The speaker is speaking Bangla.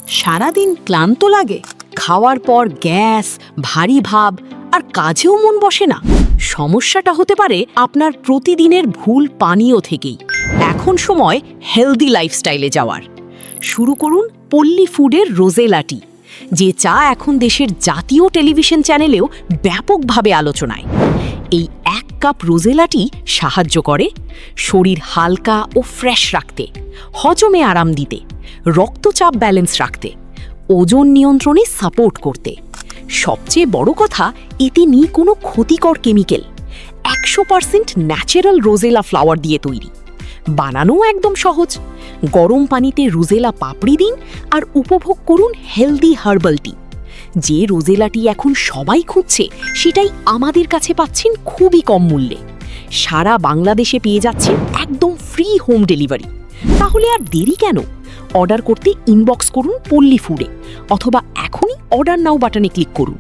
সারাদিন ক্লান্ত লাগে, খাওয়ার পর গ্যাস, ভারী ভাব আর কাজেও মন বসে না। সমস্যাটা হতে পারে আপনার প্রতিদিনের ভুল পানীয় থেকেই। এখন সময় হেলদি লাইফস্টাইলে যাওয়ার। শুরু করুন পল্লী ফুডের রোজেলা টি, যে চা এখন দেশের জাতীয় টেলিভিশন চ্যানেলেও ব্যাপকভাবে আলোচনায়। এই 1 কাপ রোজেলা টি সাহায্য করে শরীর হালকা ও ফ্রেশ রাখতে, হজমে আরাম দিতে, রক্তচাপ ব্যালেন্স রাখতে, ওজন নিয়ন্ত্রণে সাপোর্ট করতে। সবচেয়ে বড় কথা, এতে নেই কোনো ক্ষতিকর কেমিক্যাল। 100% ন্যাচারাল রোজেলা ফ্লাওয়ার দিয়ে তৈরি। বানানো একদম সহজ। গরম পানিতে রোজেলা পাপড়ি দিন আর উপভোগ করুন হেলদি হার্বাল টি। যে রোজেলা টি এখন সবাই খুঁজছে, সেটাই আমাদের কাছে পাচ্ছেন খুবই কম মূল্যে। সারা বাংলাদেশে পেয়ে যাচ্ছেন একদম ফ্রি হোম ডেলিভারি। তাহলে আর দেরি কেন? অর্ডার করতে ইনবক্স করুন পল্লী ফুডে, অথবা এখনই অর্ডার নাও বাটনে ক্লিক করুন।